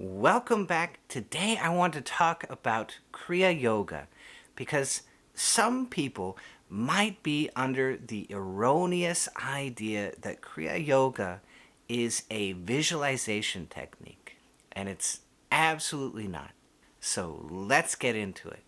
Welcome back. Today I want to talk about Kriya Yoga because some people might be under the erroneous idea that Kriya Yoga is a visualization technique, and it's absolutely not. So let's get into it.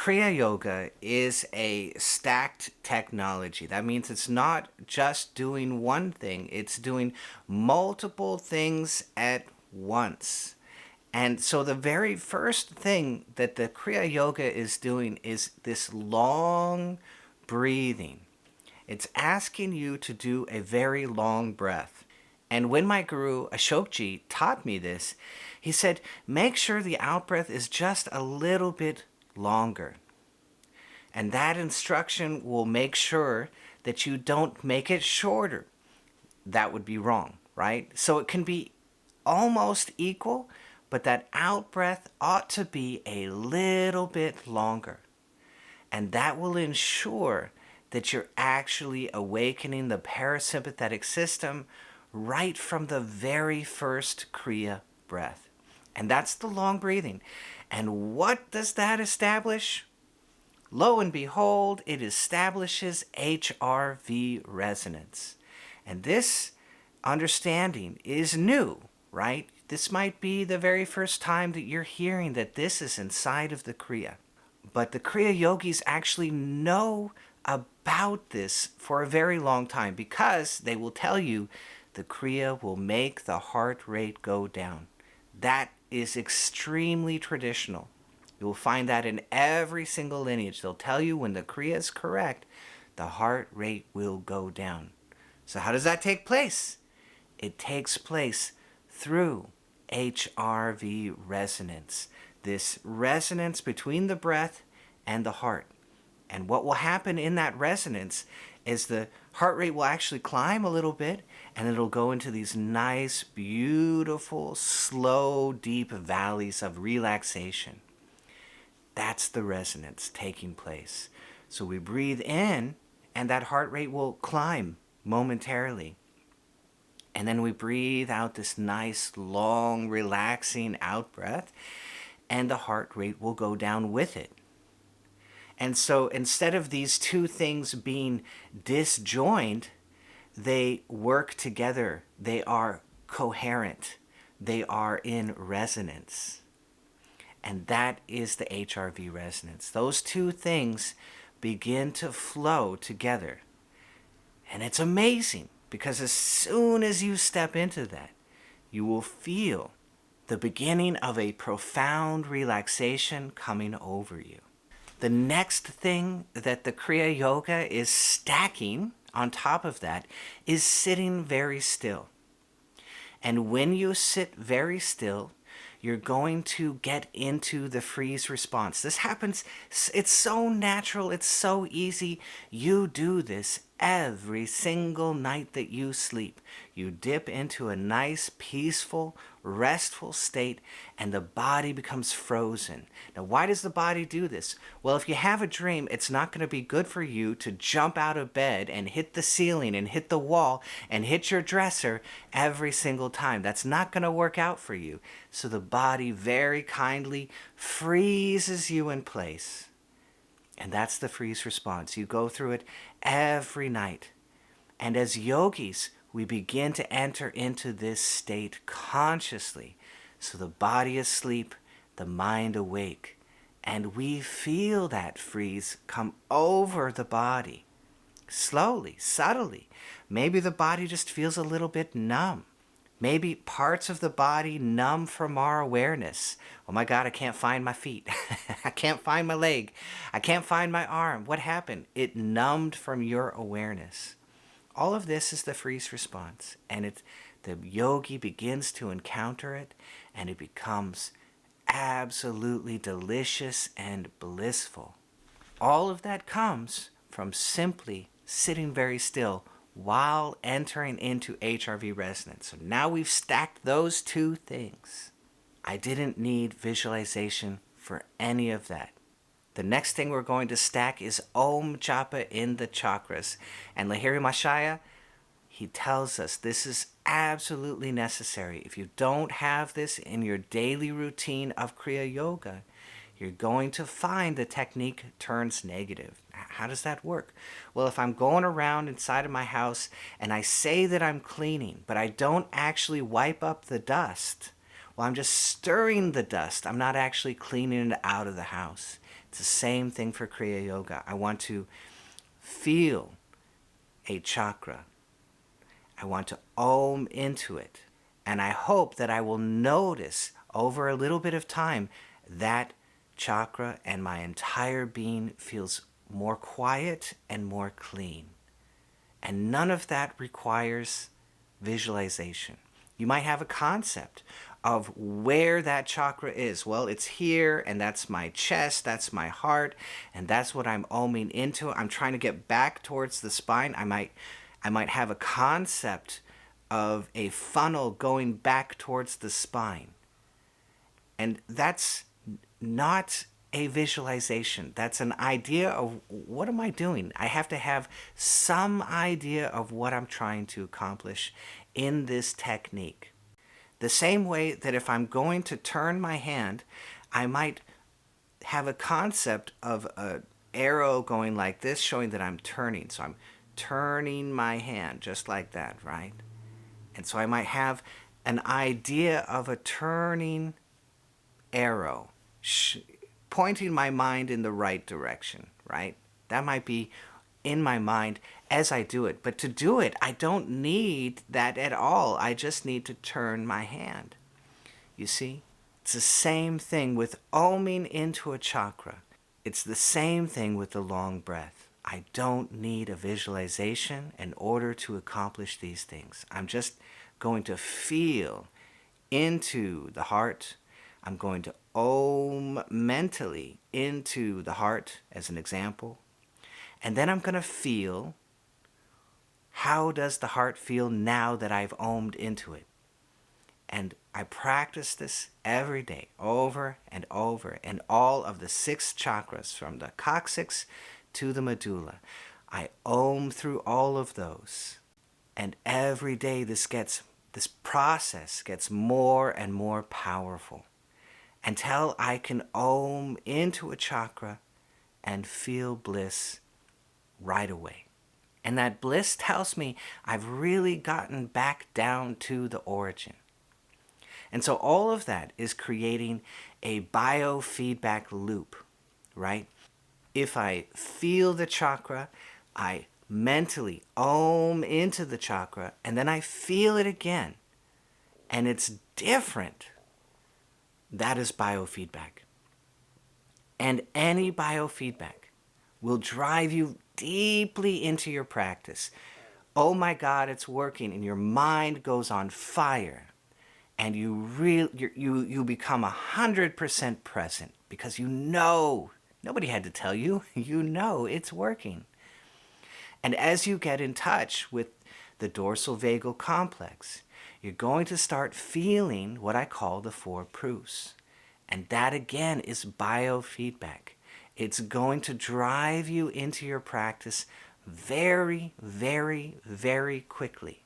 Kriya Yoga is a stacked technology. That means it's not just doing one thing, it's doing multiple things at once. And so the very first thing that the Kriya Yoga is doing is this long breathing. It's asking you to do a very long breath. And when my guru Ashokji taught me this, he said, make sure the out breath is just a little bit longer. And that instruction will make sure that you don't make it shorter. That would be wrong, right? So it can be almost equal, but that out breath ought to be a little bit longer. And that will ensure that you're actually awakening the parasympathetic system right from the very first Kriya breath. And that's the long breathing. And what does that establish? Lo and behold, it establishes HRV resonance. And this understanding is new, right? This might be the very first time that you're hearing that this is inside of the Kriya. But the Kriya Yogis actually know about this for a very long time because they will tell you the Kriya will make the heart rate go down. That is extremely traditional. You will find that in every single lineage. They'll tell you when the Kriya is correct, the heart rate will go down. So how does that take place? It takes place through HRV resonance. This resonance between the breath and the heart. And what will happen in that resonance is the heart rate will actually climb a little bit and it'll go into these nice, beautiful, slow, deep valleys of relaxation. That's the resonance taking place. So we breathe in and that heart rate will climb momentarily. And then we breathe out this nice, long, relaxing out breath and the heart rate will go down with it. And so instead of these two things being disjoined, they work together. They are coherent. They are in resonance. And that is the HRV resonance. Those two things begin to flow together. And it's amazing because as soon as you step into that, you will feel the beginning of a profound relaxation coming over you. The next thing that the Kriya Yoga is stacking on top of that is sitting very still. And when you sit very still, you're going to get into the freeze response. This happens, it's so natural, it's so easy. You do this every single night that you sleep. You dip into a nice, peaceful, restful state and the body becomes frozen. Now, why does the body do this? Well, if you have a dream, it's not going to be good for you to jump out of bed and hit the ceiling and hit the wall and hit your dresser every single time. That's not going to work out for you. So the body very kindly freezes you in place. And that's the freeze response. You go through it every night. And as yogis, we begin to enter into this state consciously. So the body asleep, the mind awake. And we feel that freeze come over the body. Slowly, subtly. Maybe the body just feels a little bit numb. Maybe parts of the body numb from our awareness. Oh my God, I can't find my feet. I can't find my leg. I can't find my arm. What happened? It numbed from your awareness. All of this is the freeze response. And the yogi begins to encounter it and it becomes absolutely delicious and blissful. All of that comes from simply sitting very still while entering into HRV resonance. So now we've stacked those two things. I didn't need visualization for any of that. The next thing we're going to stack is Om Japa in the chakras. And Lahiri Mashaya, he tells us this is absolutely necessary. If you don't have this in your daily routine of Kriya Yoga, you're going to find the technique turns negative. How does that work? Well, if I'm going around inside of my house and I say that I'm cleaning, but I don't actually wipe up the dust, well, I'm just stirring the dust. I'm not actually cleaning it out of the house. It's the same thing for Kriya Yoga. I want to feel a chakra. I want to Om into it. And I hope that I will notice over a little bit of time that chakra and my entire being feels more quiet and more clean. And none of that requires visualization. You might have a concept of where that chakra is. Well, it's here, and that's my chest, that's my heart, and that's what I'm oming into. I'm trying to get back towards the spine. I might have a concept of a funnel going back towards the spine. And that's not a visualization. That's an idea of what am I doing? I have to have some idea of what I'm trying to accomplish in this technique. The same way that if I'm going to turn my hand, I might have a concept of an arrow going like this, showing that I'm turning. So I'm turning my hand just like that, right? And so I might have an idea of a turning arrow, pointing my mind in the right direction, right? That might be in my mind as I do it. But to do it, I don't need that at all. I just need to turn my hand. You see? It's the same thing with oming into a chakra. It's the same thing with the long breath. I don't need a visualization in order to accomplish these things. I'm just going to feel into the heart. I'm going to Om mentally into the heart as an example. And then I'm going to feel, how does the heart feel now that I've Ommed into it? And I practice this every day, over and over, in all of the 6 chakras, from the coccyx to the medulla. I Om through all of those. And every day this process gets more and more powerful, until I can Om into a chakra and feel bliss right away. And that bliss tells me I've really gotten back down to the origin. And so all of that is creating a biofeedback loop, right? If I feel the chakra, I mentally Om into the chakra, and then I feel it again, and it's different. That is biofeedback. And any biofeedback will drive you deeply into your practice. Oh my God, it's working, and your mind goes on fire, and you become 100% present because you know, nobody had to tell you, you know it's working. And as you get in touch with the dorsal vagal complex, you're going to start feeling what I call the 4 proofs. And that again is biofeedback. It's going to drive you into your practice very, very, very quickly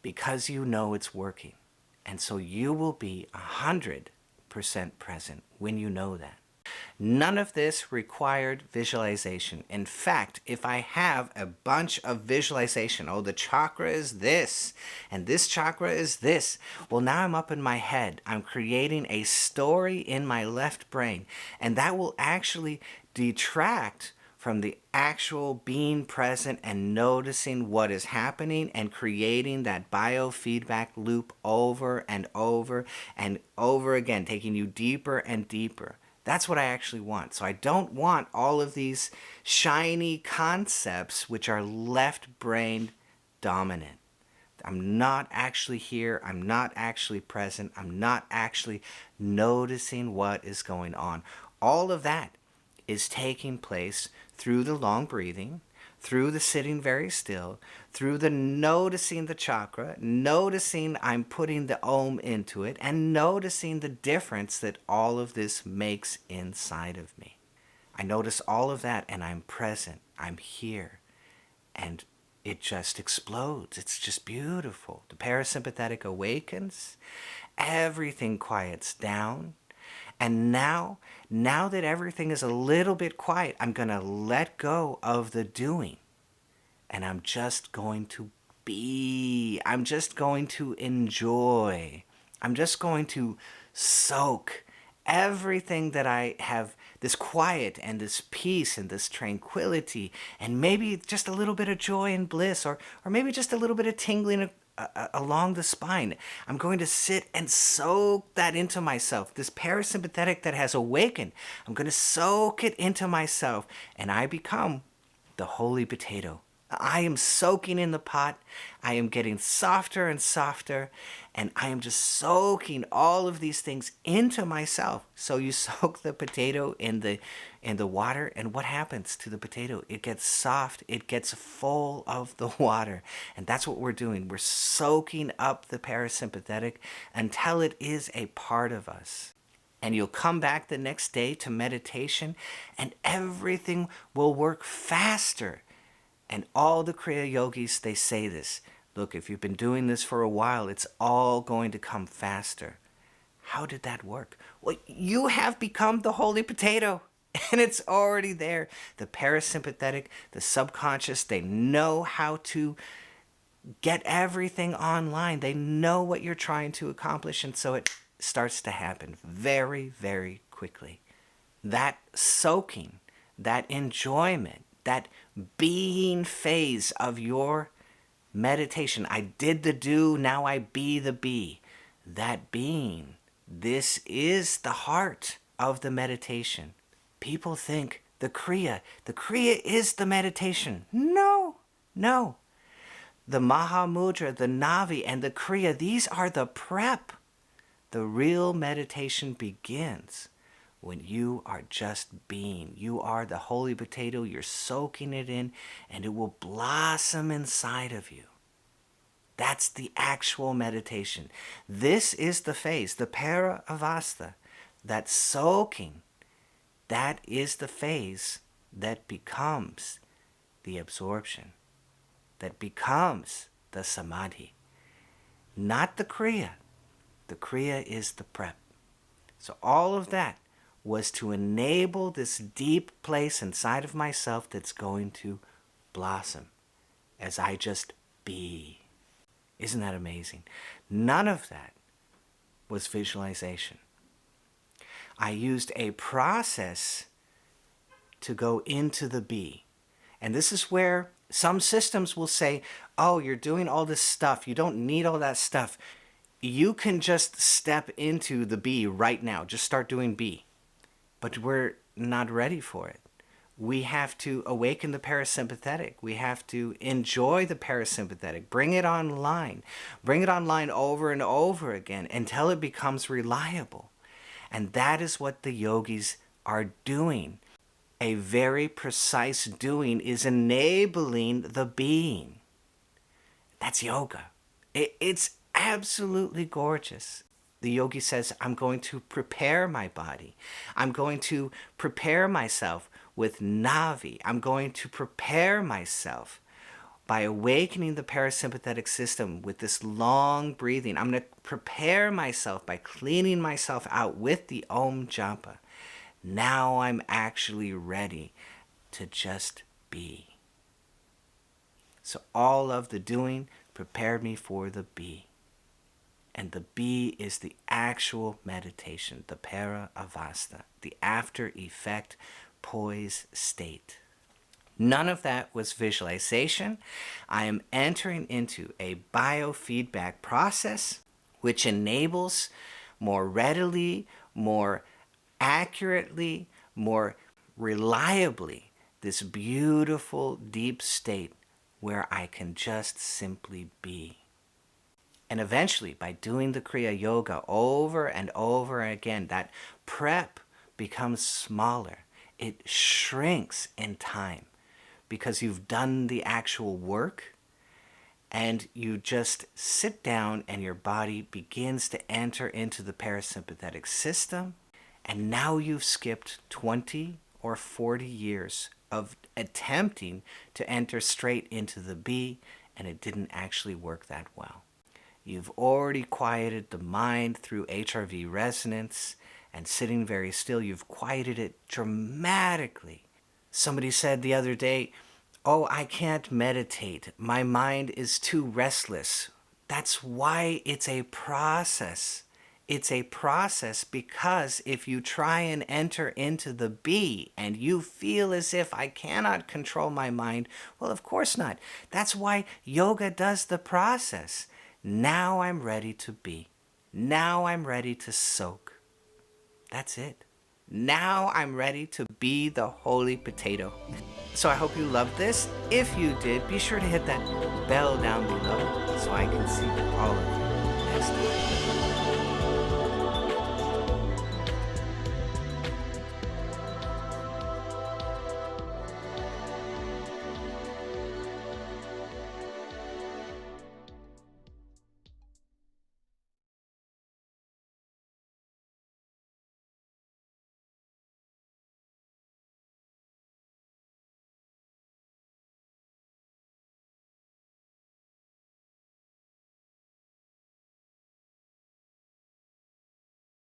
because you know it's working. And so you will be 100% present when you know that. None of this required visualization. In fact, if I have a bunch of visualization, oh, the chakra is this, and this chakra is this, well, now I'm up in my head. I'm creating a story in my left brain, and that will actually detract from the actual being present and noticing what is happening and creating that biofeedback loop over and over and over again, taking you deeper and deeper. That's what I actually want. So I don't want all of these shiny concepts which are left brain dominant. I'm not actually here. I'm not actually present. I'm not actually noticing what is going on. All of that is taking place through the long breathing, through the sitting very still, through the noticing the chakra, noticing I'm putting the Om into it, and noticing the difference that all of this makes inside of me. I notice all of that and I'm present. I'm here. And it just explodes. It's just beautiful. The parasympathetic awakens. Everything quiets down. And now that everything is a little bit quiet, I'm going to let go of the doing. And I'm just going to be. I'm just going to enjoy. I'm just going to soak everything that I have, this quiet and this peace and this tranquility, and maybe just a little bit of joy and bliss, or maybe just a little bit of tingling along the spine. I'm going to sit and soak that into myself. This parasympathetic that has awakened, I'm going to soak it into myself, and I become the holy potato. I am soaking in the pot. I am getting softer and softer, and I am just soaking all of these things into myself. So you soak the potato in the water, and what happens to the potato? It gets soft. It gets full of the water, and that's what we're doing. We're soaking up the parasympathetic until it is a part of us. And you'll come back the next day to meditation, and everything will work faster. And all the Kriya Yogis, they say this. Look, if you've been doing this for a while, it's all going to come faster. How did that work? Well, you have become the holy potato, and it's already there. The parasympathetic, the subconscious, they know how to get everything online. They know what you're trying to accomplish, and so it starts to happen very, very quickly. That soaking, that enjoyment, that being phase of your meditation. I did the do, now I be the be. That being, this is the heart of the meditation. People think the Kriya is the meditation. No. The Mahamudra, the Navi, and the Kriya, these are the prep. The real meditation begins when you are just being. You are the holy potato, you're soaking it in, and it will blossom inside of you. That's the actual meditation. This is the phase, the para avastha, that soaking. That is the phase that becomes the absorption, that becomes the samadhi. Not the Kriya. The Kriya is the prep. So all of that was to enable this deep place inside of myself that's going to blossom as I just be. Isn't that amazing? None of that was visualization. I used a process to go into the be. And this is where some systems will say, oh, you're doing all this stuff. You don't need all that stuff. You can just step into the be right now. Just start doing be. But we're not ready for it. We have to awaken the parasympathetic. We have to enjoy the parasympathetic. Bring it online. Bring it online over and over again until it becomes reliable. And that is what the yogis are doing. A very precise doing is enabling the being. That's yoga. It's absolutely gorgeous. The yogi says, I'm going to prepare my body. I'm going to prepare myself with Navi. I'm going to prepare myself by awakening the parasympathetic system with this long breathing. I'm going to prepare myself by cleaning myself out with the Om Japa. Now I'm actually ready to just be. So all of the doing prepared me for the be. And the be is the actual meditation, the para avastha, the after effect poise state. None of that was visualization. I am entering into a biofeedback process which enables more readily, more accurately, more reliably this beautiful deep state where I can just simply be. And eventually, by doing the Kriya Yoga over and over again, that prep becomes smaller. It shrinks in time because you've done the actual work, and you just sit down and your body begins to enter into the parasympathetic system. And now you've skipped 20 or 40 years of attempting to enter straight into the B, and it didn't actually work that well. You've already quieted the mind through HRV resonance and sitting very still. You've quieted it dramatically. Somebody said the other day, "Oh, I can't meditate. My mind is too restless." That's why it's a process. It's a process, because if you try and enter into the B and you feel as if I cannot control my mind, well, of course not. That's why yoga does the process. Now I'm ready to be. Now I'm ready to soak. That's it. Now I'm ready to be the holy potato. So I hope you loved this. If you did, be sure to hit that bell down below so I can see all of you next time.